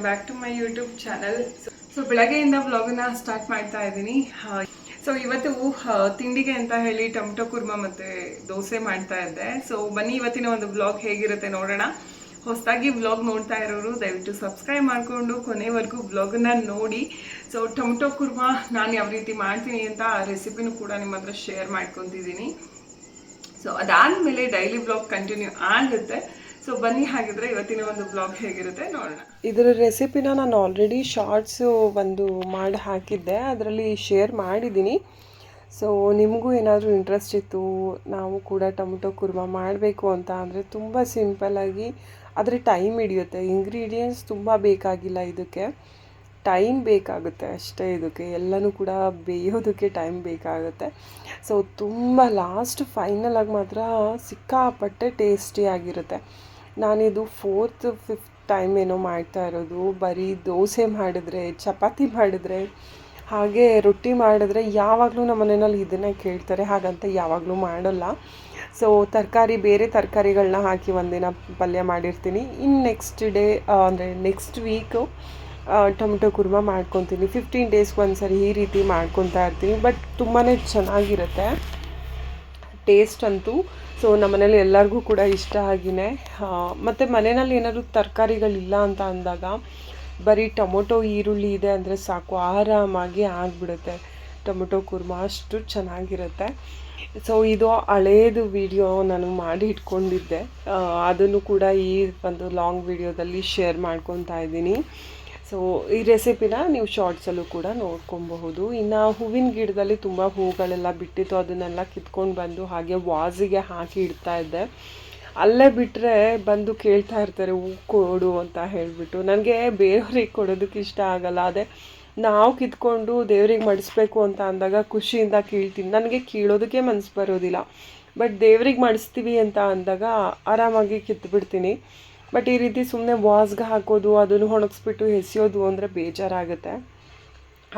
Back to my YouTube channel. So ಬೆಳಗ್ಗೆಯಿಂದ ವ್ಲಾಗನ್ನ start ಮಾಡ್ತಾ ಇದ್ದೀನಿ. ಸೊ ಇವತ್ತು ತಿಂಡಿಗೆ ಅಂತ ಹೇಳಿ ಟೊಮೆಟೊ ಕುರ್ಮಾ ಮತ್ತು ದೋಸೆ ಮಾಡ್ತಾ ಇದ್ದೆ. ಸೊ ಬನ್ನಿ ಇವತ್ತಿನ ಒಂದು ವ್ಲಾಗ್ ಹೇಗಿರುತ್ತೆ ನೋಡೋಣ. ಹೊಸದಾಗಿ ವ್ಲಾಗ್ ನೋಡ್ತಾ ಇರೋರು ದಯವಿಟ್ಟು ಸಬ್ಸ್ಕ್ರೈಬ್ ಮಾಡಿಕೊಂಡು ಕೊನೆವರೆಗೂ ವ್ಲಾಗನ್ನ ನೋಡಿ. ಸೊ ಟೊಮೆಟೊ ಕುರ್ಮಾ ನಾನು ಯಾವ ರೀತಿ ಮಾಡ್ತೀನಿ ಅಂತ ಆ ರೆಸಿಪಿನೂ ಕೂಡ ನಿಮ್ಮ ಹತ್ರ ಶೇರ್ ಮಾಡ್ಕೊತಿದ್ದೀನಿ. ಸೊ ಅದಾದಮೇಲೆ ಡೈಲಿ ವ್ಲಾಗ್ ಕಂಟಿನ್ಯೂ ಆಗುತ್ತೆ. ಸೊ ಬನ್ನಿ ಹಾಗಿದ್ರೆ ಇವತ್ತಿನ ಒಂದು ಬ್ಲಾಗ್ ಹೇಗಿರುತ್ತೆ ನೋಡೋಣ. ಇದರ ರೆಸಿಪಿನ ನಾನು ಆಲ್ರೆಡಿ ಶಾರ್ಟ್ಸು ಒಂದು ಮಾಡಿ ಹಾಕಿದ್ದೆ, ಅದರಲ್ಲಿ ಶೇರ್ ಮಾಡಿದ್ದೀನಿ. ಸೊ ನಿಮಗೂ ಏನಾದರೂ ಇಂಟ್ರೆಸ್ಟ್ ಇತ್ತು, ನಾವು ಕೂಡ ಟೊಮೆಟೊ ಕುರ್ಮಾ ಮಾಡಬೇಕು ಅಂತ ಅಂದರೆ ತುಂಬ ಸಿಂಪಲ್ಲಾಗಿ, ಆದರೆ ಟೈಮ್ ಹಿಡಿಯುತ್ತೆ. ಇಂಗ್ರೀಡಿಯೆಂಟ್ಸ್ ತುಂಬ ಬೇಕಾಗಿಲ್ಲ, ಇದಕ್ಕೆ ಟೈಮ್ ಬೇಕಾಗುತ್ತೆ ಅಷ್ಟೇ. ಇದಕ್ಕೆ ಎಲ್ಲನೂ ಕೂಡ ಬೇಯೋದಕ್ಕೆ ಟೈಮ್ ಬೇಕಾಗುತ್ತೆ. ಸೊ ತುಂಬ ಲಾಸ್ಟ್ ಫೈನಲಾಗಿ ಮಾತ್ರ ಸಿಕ್ಕಾಪಟ್ಟೆ ಟೇಸ್ಟಿಯಾಗಿರುತ್ತೆ. ನಾನಿದು 4th 5th ಟೈಮ್ ಏನೋ ಮಾಡ್ತಾ ಇರೋದು. ಬರೀ ದೋಸೆ ಮಾಡಿದ್ರೆ, ಚಪಾತಿ ಮಾಡಿದ್ರೆ, ಹಾಗೆ ರೊಟ್ಟಿ ಮಾಡಿದ್ರೆ ಯಾವಾಗಲೂ ನಮ್ಮ ಮನೆಯಲ್ಲಿ ಇದನ್ನೇ ಕೇಳ್ತಾರೆ. ಹಾಗಂತ ಯಾವಾಗಲೂ ಮಾಡೋಲ್ಲ. ಸೊ ಬೇರೆ ತರಕಾರಿಗಳನ್ನ ಹಾಕಿ ಒಂದಿನ ಪಲ್ಯ ಮಾಡಿರ್ತೀನಿ. ಇನ್ನು ನೆಕ್ಸ್ಟ್ ಡೇ ಅಂದರೆ ನೆಕ್ಸ್ಟ್ ವೀಕು ಟೊಮೆಟೊ ಕುರ್ಮಾ ಮಾಡ್ಕೊತೀನಿ. 15 ಡೇಸ್ಗೆ ಒಂದ್ಸರಿ ಈ ರೀತಿ ಮಾಡ್ಕೊತಾ ಇರ್ತೀನಿ. ಬಟ್ ತುಂಬಾ ಚೆನ್ನಾಗಿರುತ್ತೆ ಟೇಸ್ಟ್ ಅಂತೂ. ಸೊ ನಮ್ಮ ಮನೇಲಿ ಎಲ್ಲರಿಗೂ ಕೂಡ ಇಷ್ಟ ಆಗಿನೇ. ಮತ್ತು ಮನೆಯಲ್ಲಿ ಏನಾದರೂ ತರಕಾರಿಗಳಿಲ್ಲ ಅಂತ ಅಂದಾಗ ಬರೀ ಟೊಮೊಟೊ ಈರುಳ್ಳಿ ಇದೆ ಅಂದರೆ ಸಾಕು, ಆರಾಮಾಗಿ ಆಗಿಬಿಡುತ್ತೆ ಟೊಮೊಟೊ ಕುರ್ಮಾ, ಅಷ್ಟು ಚೆನ್ನಾಗಿರುತ್ತೆ. ಸೊ ಇದು ಹಳೇದು ವಿಡಿಯೋ ನಾನು ಮಾಡಿ ಇಟ್ಕೊಂಡಿದ್ದೆ, ಅದನ್ನು ಕೂಡ ಈ ಒಂದು ಲಾಂಗ್ ವಿಡಿಯೋದಲ್ಲಿ ಶೇರ್ ಮಾಡ್ಕೊತಾ ಇದ್ದೀನಿ. ಸೊ ಈ ರೆಸಿಪಿನ ನೀವು ಶಾರ್ಟ್ಸಲ್ಲೂ ಕೂಡ ನೋಡ್ಕೊಬಹುದು. ಇನ್ನು ಹೂವಿನ ಗಿಡದಲ್ಲಿ ತುಂಬ ಹೂಗಳೆಲ್ಲ ಬಿಟ್ಟಿತ್ತು, ಅದನ್ನೆಲ್ಲ ಕಿತ್ಕೊಂಡು ಬಂದು ಹಾಗೆ ವಾಸಿಗೆ ಹಾಕಿ ಇಡ್ತಾ ಇದ್ದೆ. ಅಲ್ಲೇ ಬಿಟ್ಟರೆ ಬಂದು ಕೇಳ್ತಾ ಇರ್ತಾರೆ ಹೂ ಕೊಡು ಅಂತ ಹೇಳಿಬಿಟ್ಟು. ನನಗೆ ಬೇರೆಯವ್ರಿಗೆ ಕೊಡೋದಕ್ಕೆ ಇಷ್ಟ ಆಗಲ್ಲ. ಅದೇ ನಾವು ಕಿತ್ಕೊಂಡು ದೇವ್ರಿಗೆ ಮಾಡಿಸ್ಬೇಕು ಅಂತ ಅಂದಾಗ ಖುಷಿಯಿಂದ ಕೀಳ್ತೀನಿ. ನನಗೆ ಕೀಳೋದಕ್ಕೆ ಮನಸ್ಸು ಬರೋದಿಲ್ಲ. ಬಟ್ ದೇವ್ರಿಗೆ ಮಾಡಿಸ್ತೀವಿ ಅಂತ ಅಂದಾಗ ಆರಾಮಾಗಿ ಕಿತ್ಬಿಡ್ತೀನಿ. ಬಟ್ ಈ ರೀತಿ ಸುಮ್ಮನೆ ವಾಸ್ಗೆ ಹಾಕೋದು, ಅದನ್ನು ಒಣಗಿಸ್ಬಿಟ್ಟು ಎಸೆಯೋದು ಅಂದರೆ ಬೇಜಾರಾಗುತ್ತೆ.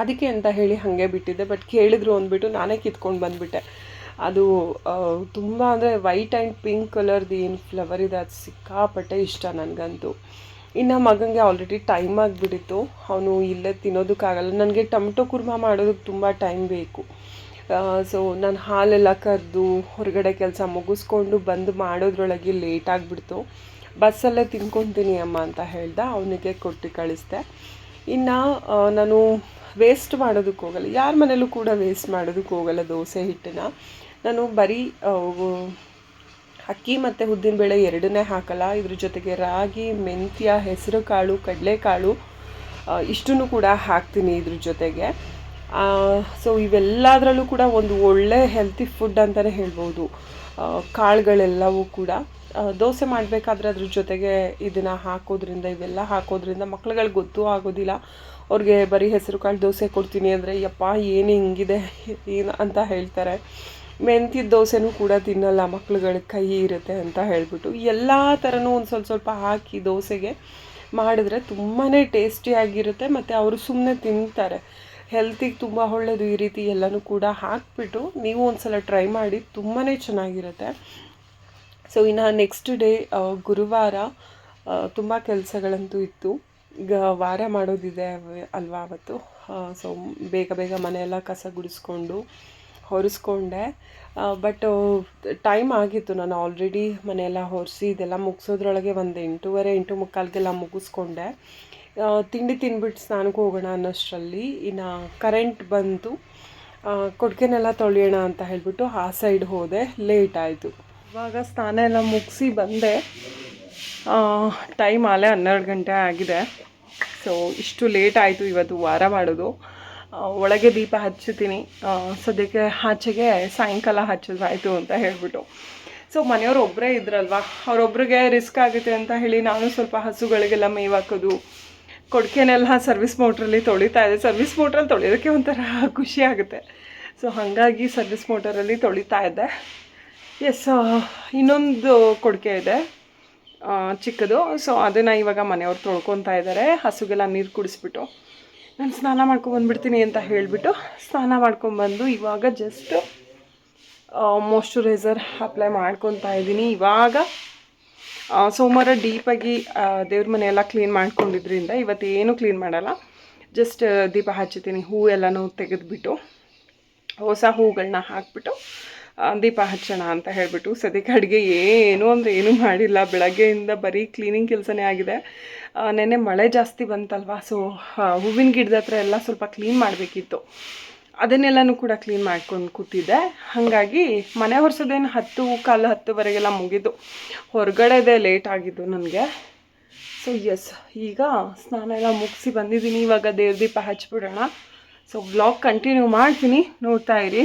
ಅದಕ್ಕೆ ಅಂತ ಹೇಳಿ ಹಾಗೆ ಬಿಟ್ಟಿದ್ದೆ. ಬಟ್ ಕೇಳಿದ್ರು ಅಂದ್ಬಿಟ್ಟು ನಾನೇ ಕಿತ್ಕೊಂಡು ಬಂದುಬಿಟ್ಟೆ. ಅದು ತುಂಬ ಅಂದರೆ ವೈಟ್ ಆ್ಯಂಡ್ ಪಿಂಕ್ ಕಲರ್ದು ಏನು ಫ್ಲವರ್ ಇದೆ, ಅದು ಸಿಕ್ಕಾಪಟ್ಟೆ ಇಷ್ಟ ನನಗಂತೂ. ಇನ್ನು ಮಗನಿಗೆ ಆಲ್ರೆಡಿ ಟೈಮ್ ಆಗಿಬಿಟ್ಟಿತ್ತು, ಅವನು ಇಲ್ಲೇ ತಿನ್ನೋದಕ್ಕಾಗಲ್ಲ. ನನಗೆ ಟೊಮೆಟೊ ಕುರ್ಮಾ ಮಾಡೋದಕ್ಕೆ ತುಂಬ ಟೈಮ್ ಬೇಕು. ಸೊ ನಾನು ಹಾಲೆಲ್ಲ ಕರೆದು ಹೊರಗಡೆ ಕೆಲಸ ಮುಗಿಸ್ಕೊಂಡು ಬಂದು ಮಾಡೋದ್ರೊಳಗೆ ಲೇಟ್ ಆಗಿಬಿಡ್ತು. ಬಸ್ಸಲ್ಲೇ ತಿನ್ಕೊತೀನಿ ಅಮ್ಮ ಅಂತ ಹೇಳ್ದೆ, ಅವನಿಗೆ ಕೊಟ್ಟು ಕಳಿಸ್ದೆ. ಇನ್ನು ನಾನು ವೇಸ್ಟ್ ಮಾಡೋದಕ್ಕೆ ಹೋಗಲ್ಲ, ಯಾರ ಮನೇಲೂ ಕೂಡ ವೇಸ್ಟ್ ಮಾಡೋದಕ್ಕೆ ಹೋಗಲ್ಲ. ದೋಸೆ ಹಿಟ್ಟನ್ನ ನಾನು ಬರೀ ಅಕ್ಕಿ ಮತ್ತು ಉದ್ದಿನಬೇಳೆ ಎರಡನ್ನೇ ಹಾಕಲ್ಲ. ಇದ್ರ ಜೊತೆಗೆ ರಾಗಿ, ಮೆಂತ್ಯ, ಹೆಸರು ಕಾಳು, ಕಡಲೆಕಾಳು ಇಷ್ಟನ್ನು ಕೂಡ ಹಾಕ್ತೀನಿ ಇದ್ರ ಜೊತೆಗೆ. ಸೊ ಇವೆಲ್ಲದರಲ್ಲೂ ಕೂಡ ಒಂದು ಒಳ್ಳೆ ಹೆಲ್ತಿ ಫುಡ್ ಅಂತಲೇ ಹೇಳ್ಬೋದು. ಕಾಳುಗಳೆಲ್ಲವೂ ಕೂಡ ದೋಸೆ ಮಾಡಬೇಕಾದ್ರೆ ಅದ್ರ ಜೊತೆಗೆ ಇದನ್ನು ಹಾಕೋದ್ರಿಂದ, ಇವೆಲ್ಲ ಹಾಕೋದ್ರಿಂದ ಮಕ್ಳುಗಳಿಗೆ ಗೊತ್ತೂ ಆಗೋದಿಲ್ಲ. ಅವ್ರಿಗೆ ಬರೀ ಹೆಸರು ಕಾಳು ದೋಸೆ ಕೊಡ್ತೀನಿ ಅಂದರೆ ಯಪ್ಪ ಏನು ಹಿಂಗಿದೆ ಏನು ಅಂತ ಹೇಳ್ತಾರೆ. ಮೆಂತ್ಯದ ದೋಸೆನೂ ಕೂಡ ತಿನ್ನಲ್ಲ ಮಕ್ಳುಗಳಿಗೆ, ಕೈ ಇರುತ್ತೆ ಅಂತ ಹೇಳ್ಬಿಟ್ಟು. ಎಲ್ಲ ಥರನೂ ಒಂದು ಸ್ವಲ್ಪ ಹಾಕಿ ದೋಸೆಗೆ ಮಾಡಿದ್ರೆ ತುಂಬಾ ಟೇಸ್ಟಿಯಾಗಿರುತ್ತೆ. ಮತ್ತು ಅವರು ಸುಮ್ಮನೆ ತಿಂತಾರೆ. ಹೆಲ್ತಿಗೆ ತುಂಬ ಒಳ್ಳೆಯದು. ಈ ರೀತಿ ಎಲ್ಲನೂ ಕೂಡ ಹಾಕಿಬಿಟ್ಟು ನೀವು ಒಂದು ಸಲ ಟ್ರೈ ಮಾಡಿ, ತುಂಬಾ ಚೆನ್ನಾಗಿರುತ್ತೆ. ಸೊ ಇನ್ನು ನೆಕ್ಸ್ಟ್ ಡೇ ಗುರುವಾರ ತುಂಬ ಕೆಲಸಗಳಂತೂ ಇತ್ತು. ಈಗ ವಾರ ಮಾಡೋದಿದೆ ಅಲ್ವಾ ಅವತ್ತು. ಸೊ ಬೇಗ ಮನೆಯೆಲ್ಲ ಕಸ ಗುಡಿಸ್ಕೊಂಡು ಒರೆಸ್ಕೊಂಡೆ. ಬಟ್ ಟೈಮ್ ಆಗಿತ್ತು. ನಾನು ಆಲ್ರೆಡಿ ಮನೆಯೆಲ್ಲ ಒರೆಸಿ ಇದೆಲ್ಲ ಮುಗಿಸೋದ್ರೊಳಗೆ ಒಂದು 8:30 8:45 ಮುಗಿಸ್ಕೊಂಡೆ. ತಿಂಡಿ ತಿಂದ್ಬಿಟ್ಟು ಸ್ನಾನಕ್ಕೆ ಹೋಗೋಣ ಅನ್ನೋಷ್ಟರಲ್ಲಿ ಇನ್ನು ಕರೆಂಟ್ ಬಂತು. ಕೊಡ್ಕೆನೆಲ್ಲ ತೊಳೆಯೋಣ ಅಂತ ಹೇಳಿಬಿಟ್ಟು ಆ ಸೈಡ್ ಹೋದೆ, ಲೇಟ್ ಆಯಿತು. ಇವಾಗ ಸ್ನಾನ ಎಲ್ಲ ಮುಗಿಸಿ ಬಂದೆ. ಟೈಮ್ ಆಲೇ 12 ಗಂಟೆ ಆಗಿದೆ. ಸೊ ಇಷ್ಟು ಲೇಟ್ ಆಯಿತು ಇವತ್ತು ವಾರ ಮಾಡೋದು. ಒಳಗೆ ದೀಪ ಹಚ್ಚುತ್ತೀನಿ, ಸದ್ಯಕ್ಕೆ ಆಚೆಗೆ ಸಾಯಂಕಾಲ ಹಚ್ಚೋದಾಯಿತು ಅಂತ ಹೇಳಿಬಿಟ್ಟು. ಸೊ ಮನೆಯವರು ಒಬ್ಬರೇ ಇದ್ರಲ್ವ, ಅವರೊಬ್ರಿಗೆ ರಿಸ್ಕ್ ಆಗುತ್ತೆ ಅಂತ ಹೇಳಿ ನಾನು ಸ್ವಲ್ಪ ಹಸುಗಳಿಗೆಲ್ಲ ಮೇವು ಹಾಕೋದು, ಕೊಡ್ಕೆನೆಲ್ಲ ಸರ್ವಿಸ್ ಮೋಟ್ರಲ್ಲಿ ತೊಳಿತಾ ಇದೆ. ಸರ್ವಿಸ್ ಮೋಟ್ರಲ್ಲಿ ತೊಳೆಯೋದಕ್ಕೆ ಒಂಥರ ಖುಷಿ ಆಗುತ್ತೆ. ಸೊ ಹಾಗಾಗಿ ಸರ್ವಿಸ್ ಮೋಟರಲ್ಲಿ ತೊಳಿತಾ ಇದ್ದೆ. ಎಸ್, ಇನ್ನೊಂದು ಕೊಡ್ಕೆ ಇದೆ ಚಿಕ್ಕದು. ಸೊ ಅದನ್ನು ಇವಾಗ ಮನೆಯವ್ರು ತೊಳ್ಕೊತಾ ಇದ್ದಾರೆ. ಹಸುಗೆಲ್ಲ ನೀರು ಕುಡಿಸ್ಬಿಟ್ಟು ನಾನು ಸ್ನಾನ ಮಾಡ್ಕೊಂಬಂದ್ಬಿಡ್ತೀನಿ ಅಂತ ಹೇಳಿಬಿಟ್ಟು ಸ್ನಾನ ಮಾಡ್ಕೊಂಬಂದು ಇವಾಗ ಜಸ್ಟ್ ಮಾಯ್ಶ್ಚರೈಸರ್ ಅಪ್ಲೈ ಮಾಡ್ಕೊತಾ ಇದ್ದೀನಿ. ಇವಾಗ ಸೋಮವಾರ ಡೀಪಾಗಿ ದೇವ್ರ ಮನೆಯೆಲ್ಲ ಕ್ಲೀನ್ ಮಾಡ್ಕೊಂಡಿದ್ರಿಂದ ಇವತ್ತು ಏನೂ ಕ್ಲೀನ್ ಮಾಡಲ್ಲ. ಜಸ್ಟ್ ದೀಪ ಹಚ್ಚುತ್ತೀನಿ. ಹೂ ಎಲ್ಲನೂ ತೆಗೆದುಬಿಟ್ಟು ಹೊಸ ಹೂಗಳನ್ನ ಹಾಕ್ಬಿಟ್ಟು ದೀಪ ಹಚ್ಚೋಣ ಅಂತ ಹೇಳಿಬಿಟ್ಟು. ಸದ್ಯಕ್ಕೆ ಅಡುಗೆ ಏನು ಅಂದರೆ ಏನೂ ಮಾಡಿಲ್ಲ. ಬೆಳಗ್ಗೆಯಿಂದ ಬರೀ ಕ್ಲೀನಿಂಗ್ ಕೆಲಸನೇ ಆಗಿದೆ. ನೆನ್ನೆ ಮಳೆ ಜಾಸ್ತಿ ಬಂತಲ್ವ, ಸೊ ಹೂವಿನ ಗಿಡದ ಹತ್ರ ಎಲ್ಲ ಸ್ವಲ್ಪ ಕ್ಲೀನ್ ಮಾಡಬೇಕಿತ್ತು. ಅದನ್ನೆಲ್ಲನೂ ಕೂಡ ಕ್ಲೀನ್ ಮಾಡ್ಕೊಂಡು ಕೂತಿದ್ದೆ. ಹಾಗಾಗಿ ಮನೆ ಹೊರಿಸೋದೇನು 10:15 ಮುಗಿದು, ಹೊರಗಡೆದೇ ಲೇಟ್ ಆಗಿದ್ದು ನನಗೆ. ಸೊ ಎಸ್, ಈಗ ಸ್ನಾನ ಎಲ್ಲ ಮುಗಿಸಿ ಬಂದಿದ್ದೀನಿ. ಇವಾಗ ದೇವ್ರ ದೀಪ ಹಚ್ಬಿಡೋಣ. ಸೊ ವ್ಲಾಗ್ ಕಂಟಿನ್ಯೂ ಮಾಡ್ತೀನಿ, ನೋಡ್ತಾ ಇರಿ.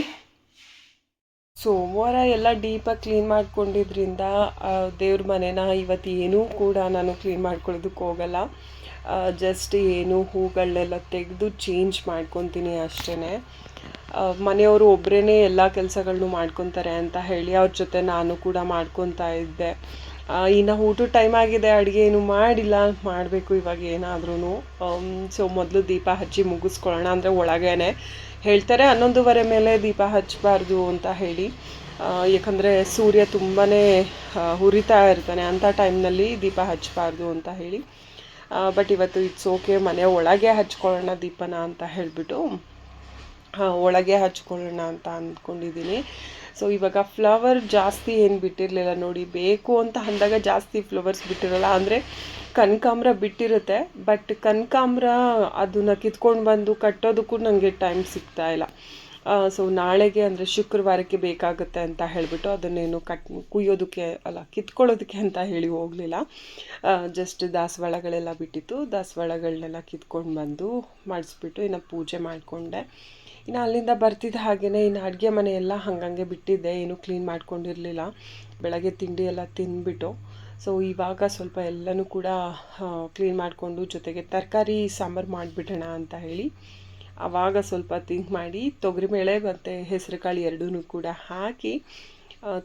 ಸೋಮವಾರ ಎಲ್ಲ ಡೀಪಾಗಿ ಕ್ಲೀನ್ ಮಾಡ್ಕೊಂಡಿದ್ರಿಂದ ದೇವ್ರ ಮನೇನ ಇವತ್ತು ಏನೂ ಕೂಡ ನಾನು ಕ್ಲೀನ್ ಮಾಡ್ಕೊಳ್ಳೋದಕ್ಕೆ ಹೋಗಲ್ಲ. ಜಸ್ಟ್ ಏನು ಹೂಗಳನ್ನೆಲ್ಲ ತೆಗೆದು ಚೇಂಜ್ ಮಾಡ್ಕೊತೀನಿ ಅಷ್ಟೇ. ಮನೆಯವರು ಒಬ್ಬರೇ ಎಲ್ಲ ಕೆಲಸಗಳನ್ನೂ ಮಾಡ್ಕೊತಾರೆ ಅಂತ ಹೇಳಿ ಅವ್ರ ಜೊತೆ ನಾನು ಕೂಡ ಮಾಡ್ಕೊತಾ ಇದ್ದೆ. ಇನ್ನು ಊಟದ ಟೈಮ್ ಆಗಿದೆ, ಅಡುಗೆ ಏನು ಮಾಡಿಲ್ಲ, ಮಾಡಬೇಕು ಇವಾಗ ಏನಾದ್ರೂ. ಸೊ ಮೊದಲು ದೀಪ ಹಚ್ಚಿ ಮುಗಿಸ್ಕೊಳ್ಳೋಣ. ಅಂದರೆ ಒಳಗೇನೆ ಹೇಳ್ತಾರೆ 11:30 ಮೇಲೆ ದೀಪ ಹಚ್ಚಬಾರ್ದು ಅಂತ ಹೇಳಿ. ಯಾಕಂದರೆ ಸೂರ್ಯ ತುಂಬಾ ಉರಿತಾ ಇರ್ತಾನೆ, ಅಂಥ ಟೈಮ್ನಲ್ಲಿ ದೀಪ ಹಚ್ಚಬಾರ್ದು ಅಂತ ಹೇಳಿ. ಬಟ್ ಇವತ್ತು ಇಟ್ಸ್ ಓಕೆ, ಮನೆ ಒಳಗೆ ಹಚ್ಕೊಳ್ಳೋಣ ದೀಪನ ಅಂತ ಹೇಳಿಬಿಟ್ಟು ಒಳಗೆ ಹಚ್ಕೊಳ್ಳೋಣ ಅಂತ ಅಂದ್ಕೊಂಡಿದ್ದೀನಿ. ಸೊ ಇವಾಗ ಫ್ಲವರ್ ಜಾಸ್ತಿ ಏನು ಬಿಟ್ಟಿರಲಿಲ್ಲ ನೋಡಿ. ಬೇಕು ಅಂತ ಅಂದಾಗ ಜಾಸ್ತಿ ಫ್ಲವರ್ಸ್ ಬಿಟ್ಟಿರಲ್ಲ. ಅಂದರೆ ಕನಕಾಂಬ್ರ ಬಿಟ್ಟಿರುತ್ತೆ, ಬಟ್ ಕನಕಾಂಬ್ರ ಅದನ್ನು ಕಿತ್ಕೊಂಡು ಬಂದು ಕಟ್ಟೋದಕ್ಕೂ ನನಗೆ ಟೈಮ್ ಸಿಗ್ತಾ ಇಲ್ಲ. ಸೊ ನಾಳೆಗೆ ಅಂದರೆ ಶುಕ್ರವಾರಕ್ಕೆ ಬೇಕಾಗುತ್ತೆ ಅಂತ ಹೇಳಿಬಿಟ್ಟು ಅದನ್ನೇನು ಕುಯ್ಯೋದಕ್ಕೆ ಅಲ್ಲ, ಕಿತ್ಕೊಳ್ಳೋದಕ್ಕೆ ಅಂತ ಹೇಳಿ ಹೋಗಲಿಲ್ಲ. ಜಸ್ಟ್ ದಾಸವಾಳಗಳೆಲ್ಲ ಬಿಟ್ಟಿತ್ತು, ದಾಸವಾಳಗಳನ್ನೆಲ್ಲ ಕಿತ್ಕೊಂಡು ಬಂದು ಮಾಡಿಸ್ಬಿಟ್ಟು ಇನ್ನು ಪೂಜೆ ಮಾಡಿಕೊಂಡೆ. ಇನ್ನು ಅಲ್ಲಿಂದ ಬರ್ತಿದ್ದ ಹಾಗೆಯೇ ಇನ್ನು ಅಡುಗೆ ಮನೆಯೆಲ್ಲ ಹಾಗಂಗೆ ಬಿಟ್ಟಿದ್ದೆ, ಏನೂ ಕ್ಲೀನ್ ಮಾಡ್ಕೊಂಡಿರಲಿಲ್ಲ. ಬೆಳಗ್ಗೆ ತಿಂಡಿ ಎಲ್ಲ ತಿಂದ್ಬಿಟ್ಟು ಸೊ ಇವಾಗ ಸ್ವಲ್ಪ ಎಲ್ಲನೂ ಕೂಡ ಕ್ಲೀನ್ ಮಾಡಿಕೊಂಡು ಜೊತೆಗೆ ತರಕಾರಿ ಸಾಂಬಾರು ಮಾಡಿಬಿಡೋಣ ಅಂತ ಹೇಳಿ ಆವಾಗ ಸ್ವಲ್ಪ ಥಿಂಕ್ ಮಾಡಿ ತೊಗರಿಬೇಳೆ ಮತ್ತು ಹೆಸರುಕಾಳು ಎರಡೂ ಕೂಡ ಹಾಕಿ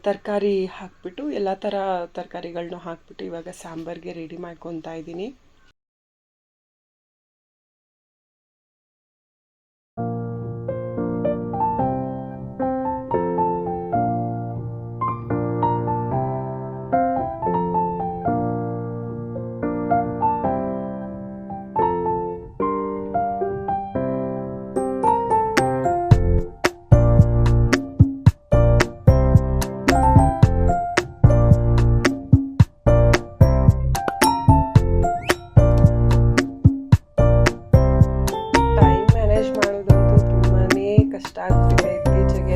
ತರಕಾರಿ ಹಾಕಿಬಿಟ್ಟು ಎಲ್ಲ ಥರ ತರಕಾರಿಗಳನ್ನೂ ಹಾಕಿಬಿಟ್ಟು ಇವಾಗ ಸಾಂಬಾರಿಗೆ ರೆಡಿ ಮಾಡ್ಕೊತಾ ಇದ್ದೀನಿ.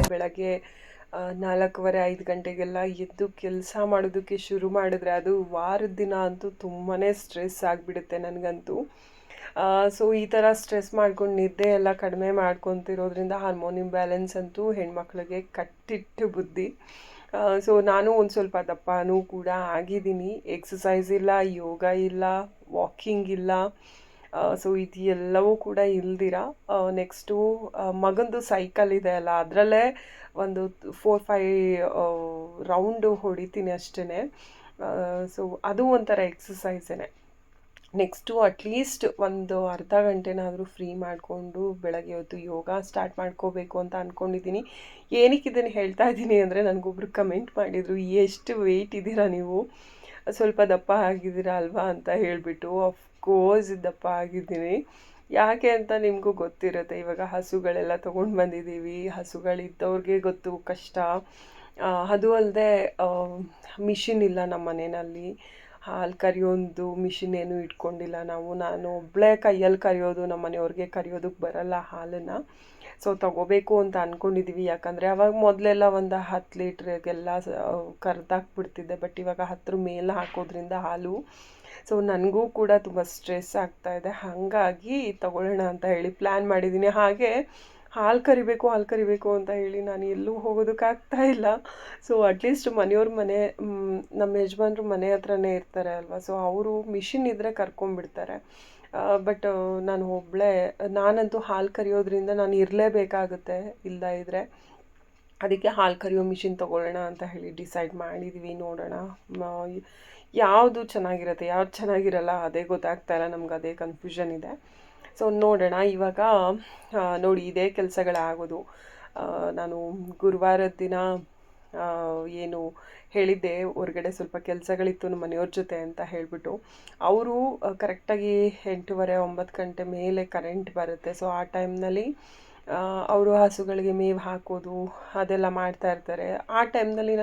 ಬೆಳಗ್ಗೆ 4:15 ಗಂಟೆಗೆಲ್ಲ ಎದ್ದು ಕೆಲಸ ಮಾಡೋದಕ್ಕೆ ಶುರು ಮಾಡಿದ್ರೆ ಅದು ವಾರದ ದಿನ ಅಂತೂ ತುಂಬಾ ಸ್ಟ್ರೆಸ್ ಆಗಿಬಿಡುತ್ತೆ ನನಗಂತೂ. ಸೊ ಈ ಥರ ಸ್ಟ್ರೆಸ್ ಮಾಡ್ಕೊಂಡು ನಿದ್ದೆ ಎಲ್ಲ ಕಡಿಮೆ ಮಾಡ್ಕೊತಿರೋದ್ರಿಂದ ಹಾರ್ಮೋನ್ ಇಂಬ್ಯಾಲೆನ್ಸ್ ಅಂತೂ ಹೆಣ್ಮಕ್ಳಿಗೆ ಕಟ್ಟಿಟ್ಟು ಬುದ್ಧಿ. ಸೊ ನಾನು ಒಂದು ಸ್ವಲ್ಪ ದಪ್ಪನೂ ಕೂಡ ಆಗಿದ್ದೀನಿ. ಎಕ್ಸಸೈಸ್ ಇಲ್ಲ, ಯೋಗ ಇಲ್ಲ, ವಾಕಿಂಗ್ ಇಲ್ಲ. ಸೊ ಇದು ಎಲ್ಲವೂ ಕೂಡ ಇಲ್ದಿರ ನೆಕ್ಸ್ಟು ಮಗಂದು ಸೈಕಲ್ ಇದೆ ಅಲ್ಲ, ಅದರಲ್ಲೇ ಒಂದು 4-5 ರೌಂಡು ಹೊಡಿತೀನಿ ಅಷ್ಟೇ. ಸೊ ಅದು ಒಂಥರ ಎಕ್ಸಸೈಸೇ. ನೆಕ್ಸ್ಟು ಅಟ್ಲೀಸ್ಟ್ ಒಂದು ಅರ್ಧ ಗಂಟೆನಾದರೂ ಫ್ರೀ ಮಾಡಿಕೊಂಡು ಬೆಳಗ್ಗೆ ಹೊತ್ತು ಯೋಗ ಸ್ಟಾರ್ಟ್ ಮಾಡ್ಕೋಬೇಕು ಅಂತ ಅಂದ್ಕೊಂಡಿದ್ದೀನಿ. ಏನಕ್ಕೆ ಇದನ್ನು ಹೇಳ್ತಾ ಇದ್ದೀನಿ ಅಂದರೆ, ನನಗೊಬ್ರು ಕಮೆಂಟ್ ಮಾಡಿದರು, ಎಷ್ಟು ವೆಯ್ಟ್ ಇದ್ದೀರಾ ನೀವು, ಸ್ವಲ್ಪ ದಪ್ಪ ಆಗಿದ್ದೀರಾ ಅಲ್ವಾ ಅಂತ ಹೇಳಿಬಿಟ್ಟು. ಆಫ್ಕೋರ್ಸ್ ದಪ್ಪ ಆಗಿದ್ದೀನಿ. ಯಾಕೆ ಅಂತ ನಿಮಗೂ ಗೊತ್ತಿರುತ್ತೆ. ಇವಾಗ ಹಸುಗಳೆಲ್ಲ ತೊಗೊಂಡು ಬಂದಿದ್ದೀವಿ, ಹಸುಗಳಿದ್ದವ್ರಿಗೆ ಗೊತ್ತು ಕಷ್ಟ. ಅದು ಅಲ್ಲದೆ ಮಿಷಿನ್ ಇಲ್ಲ ನಮ್ಮ ಮನೆಯಲ್ಲಿ, ಹಾಲು ಕರೆಯೋದು ಮಿಷಿನ್ ಏನೂ ಇಟ್ಕೊಂಡಿಲ್ಲ ನಾವು. ನಾನು ಒಬ್ಬಳೇ ಕೈಯಲ್ಲಿ ಕರೆಯೋದು, ನಮ್ಮ ಮನೆಯವ್ರಿಗೆ ಕರೆಯೋದಕ್ಕೆ ಬರಲ್ಲ ಹಾಲನ್ನು. ಸೊ ತೊಗೋಬೇಕು ಅಂತ ಅಂದ್ಕೊಂಡಿದ್ದೀವಿ. ಯಾಕಂದರೆ ಅವಾಗ ಮೊದಲೆಲ್ಲ ಒಂದು 10 ಲೀಟ್ರಿಗೆಲ್ಲ ಕರೆದಾಕ್ಬಿಡ್ತಿದ್ದೆ, ಬಟ್ ಇವಾಗ 10 ಮೇಲೆ ಹಾಕೋದ್ರಿಂದ ಹಾಲು ಸೊ ನನಗೂ ಕೂಡ ತುಂಬ ಸ್ಟ್ರೆಸ್ ಆಗ್ತಾಯಿದೆ. ಹಾಗಾಗಿ ತೊಗೊಳ್ಳೋಣ ಅಂತ ಹೇಳಿ ಪ್ಲ್ಯಾನ್ ಮಾಡಿದ್ದೀನಿ. ಹಾಗೆ ಹಾಲು ಕರಿಬೇಕು ಅಂತ ಹೇಳಿ ನಾನು ಎಲ್ಲೂ ಹೋಗೋದಕ್ಕಾಗ್ತಾ ಇಲ್ಲ. ಸೊ ಅಟ್ಲೀಸ್ಟ್ ಮನೆಯವ್ರ ಮನೆ, ನಮ್ಮ ಯಜಮಾನ್ರು ಮನೆ ಹತ್ರನೇ ಇರ್ತಾರೆ ಅಲ್ವಾ, ಸೊ ಅವರು ಮಿಷಿನ್ ಇದ್ದರೆ ಕರ್ಕೊಂಬಿಡ್ತಾರೆ. ಬಟ್ ನಾನು ಒಬ್ಬಳೇ, ನಾನಂತೂ ಹಾಲು ಕರಿಯೋದ್ರಿಂದ ನಾನು ಇರಲೇಬೇಕಾಗುತ್ತೆ ಇಲ್ಲ ಇದ್ದರೆ. ಅದಕ್ಕೆ ಹಾಲು ಕರಿಯೋ ಮಿಷಿನ್ ತೊಗೊಳ್ಳೋಣ ಅಂತ ಹೇಳಿ ಡಿಸೈಡ್ ಮಾಡಿದ್ವಿ. ನೋಡೋಣ ಯಾವುದು ಚೆನ್ನಾಗಿರುತ್ತೆ, ಯಾವ್ದು ಚೆನ್ನಾಗಿರಲ್ಲ ಅದೇ ಗೊತ್ತಾಗ್ತಾಯಿಲ್ಲ ನಮ್ಗೆ, ಅದೇ ಕನ್ಫ್ಯೂಷನ್ ಇದೆ. ಸೊ ನೋಡೋಣ. ಇವಾಗ ನೋಡಿ ಇದೇ ಕೆಲಸಗಳಾಗೋದು. ನಾನು ಗುರುವಾರದ ದಿನ ಏನು ಹೇಳಿದ್ದೆ ಹೊರಗಡೆ ಸ್ವಲ್ಪ ಕೆಲಸಗಳಿತ್ತು ನಮ್ಮ ಮನೆಯವ್ರ ಜೊತೆ ಅಂತ ಹೇಳಿಬಿಟ್ಟು. ಅವರು ಕರೆಕ್ಟಾಗಿ 8:30 9 ಗಂಟೆ ಮೇಲೆ ಕರೆಂಟ್ ಬರುತ್ತೆ. ಸೊ ಆ ಟೈಮ್ನಲ್ಲಿ ಅವರು ಹಸುಗಳಿಗೆ ಮೇವು ಹಾಕೋದು ಅದೆಲ್ಲ ಮಾಡ್ತಾ ಇರ್ತಾರೆ. ಆ ಟೈಮ್ನಲ್ಲಿ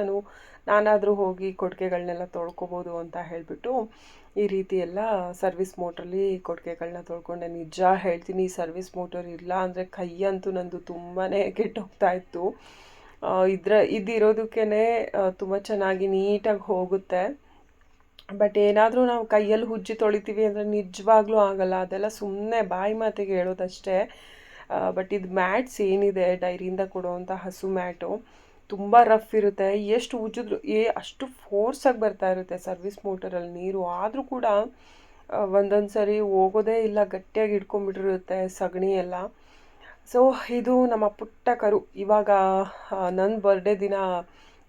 ನಾನಾದರೂ ಹೋಗಿ ಕೊಟ್ಟಿಗೆಗಳನ್ನೆಲ್ಲ ತೊಳ್ಕೊಬೋದು ಅಂತ ಹೇಳಿಬಿಟ್ಟು ಈ ರೀತಿ ಎಲ್ಲ ಸರ್ವಿಸ್ ಮೋಟ್ರಲ್ಲಿ ಕೊಟ್ಟಿಗೆಗಳನ್ನ ತೊಳ್ಕೊಂಡೆ. ನಿಜ ಹೇಳ್ತೀನಿ, ಸರ್ವಿಸ್ ಮೋಟರ್ ಇಲ್ಲ ಅಂದರೆ ಕೈಯಂತೂ ನಂದು ತುಂಬಾ ಕೆಟ್ಟೋಗ್ತಾ ಇತ್ತು. ಇದಿರೋದಕ್ಕೇ ತುಂಬ ಚೆನ್ನಾಗಿ ನೀಟಾಗಿ ಹೋಗುತ್ತೆ. ಬಟ್ ಏನಾದರೂ ನಾವು ಕೈಯಲ್ಲಿ ಉಜ್ಜಿ ತೊಳಿತೀವಿ ಅಂದರೆ ನಿಜವಾಗ್ಲೂ ಆಗಲ್ಲ. ಅದೆಲ್ಲ ಸುಮ್ಮನೆ ಬಾಯಿ ಮಾತಿಗೆ ಹೇಳೋದಷ್ಟೇ. ಬಟ್ ಇದು ಮ್ಯಾಟ್ಸ್ ಏನಿದೆ ಡೈರಿಯಿಂದ ಕೊಡುವಂಥ ಹಸು ಮ್ಯಾಟು ತುಂಬ ರಫ್ ಇರುತ್ತೆ. ಎಷ್ಟು ಉಜ್ಜಿದ್ರು ಅಷ್ಟು ಫೋರ್ಸಾಗಿ ಬರ್ತಾ ಇರುತ್ತೆ ಸರ್ವಿಸ್ ಮೋಟರಲ್ಲಿ ನೀರು. ಆದರೂ ಕೂಡ ಒಂದೊಂದು ಸರಿ ಹೋಗೋದೇ ಇಲ್ಲ, ಗಟ್ಟಿಯಾಗಿ ಹಿಡ್ಕೊಂಡ್ಬಿಟ್ಟಿರುತ್ತೆ ಸಗಣಿ ಎಲ್ಲ. ಸೊ ಇದು ನಮ್ಮ ಪುಟ್ಟ ಕರು. ಇವಾಗ ನನ್ನ ಬರ್ಡೇ ದಿನ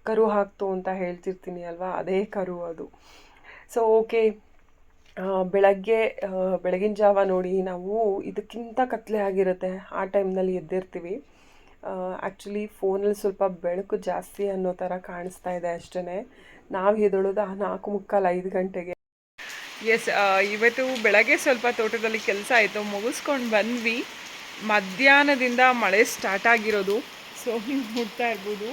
ಕರು ಹಾಕ್ತು ಅಂತ ಹೇಳ್ತಿರ್ತೀನಿ ಅಲ್ವಾ, ಅದೇ ಕರು ಅದು. ಸೊ ಓಕೆ, ಬೆಳಗಿನ ಜಾವ ನೋಡಿ ನಾವು ಇದಕ್ಕಿಂತ ಕತ್ಲೆ ಆಗಿರುತ್ತೆ ಆ ಟೈಮ್ನಲ್ಲಿ ಎದ್ದಿರ್ತೀವಿ. ಆ್ಯಕ್ಚುಲಿ ಫೋನಲ್ಲಿ ಸ್ವಲ್ಪ ಬೆಳಕು ಜಾಸ್ತಿ ಅನ್ನೋ ಥರ ಕಾಣಿಸ್ತಾ ಇದೆ ಅಷ್ಟೇ. ನಾವು ಎದ್ದೇಳೋದು 4:45 5 ಗಂಟೆಗೆ. ಎಸ್, ಇವತ್ತು ಬೆಳಗ್ಗೆ ಸ್ವಲ್ಪ ತೋಟದಲ್ಲಿ ಕೆಲಸ ಆಯಿತು, ಮುಗಿಸ್ಕೊಂಡು ಬಂದ್ವಿ. ಮಧ್ಯಾಹ್ನದಿಂದ ಮಳೆ ಸ್ಟಾರ್ಟ್ ಆಗಿರೋದು. ಸೊ ನೀವು ನೋಡ್ತಾ ಇರ್ಬೋದು,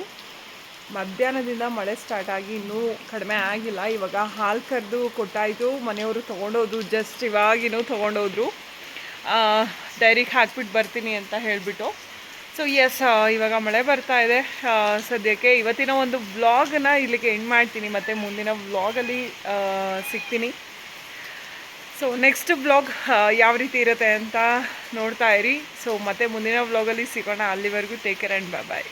ಮಧ್ಯಾಹ್ನದಿಂದ ಮಳೆ ಸ್ಟಾರ್ಟ್ ಆಗಿ ಇನ್ನೂ ಕಡಿಮೆ ಆಗಿಲ್ಲ. ಇವಾಗ ಹಾಲು ಕರೆದು ಕೊಟ್ಟಾಯಿತು, ಮನೆಯವರು ತೊಗೊಂಡೋದ್ರು, ಜಸ್ಟ್ ಇವಾಗಿನೂ ತೊಗೊಂಡೋದ್ರು ಡೈರಿಗೆ ಹಾಕ್ಬಿಟ್ಟು ಬರ್ತೀನಿ ಅಂತ ಹೇಳಿಬಿಟ್ಟು. ಸೊ ಎಸ್, ಇವಾಗ ಮಳೆ ಬರ್ತಾ ಇದೆ. ಸದ್ಯಕ್ಕೆ ಇವತ್ತಿನ ಒಂದು ವ್ಲಾಗನ್ನ ಇಲ್ಲಿಗೆ ಎಂಡ್ ಮಾಡ್ತೀನಿ, ಮತ್ತು ಮುಂದಿನ ವ್ಲಾಗಲ್ಲಿ ಸಿಗ್ತೀನಿ. ಸೊ ನೆಕ್ಸ್ಟ್ ವ್ಲಾಗ್ ಯಾವ ರೀತಿ ಇರುತ್ತೆ ಅಂತ ನೋಡ್ತಾ ಇರಿ. ಸೊ ಮತ್ತೆ ಮುಂದಿನ ವ್ಲಾಗಲ್ಲಿ ಸಿಗೋಣ. ಅಲ್ಲಿವರೆಗೂ ಟೇಕ್ ಕೇರ್ ಆ್ಯಂಡ್ ಬಾಯ್.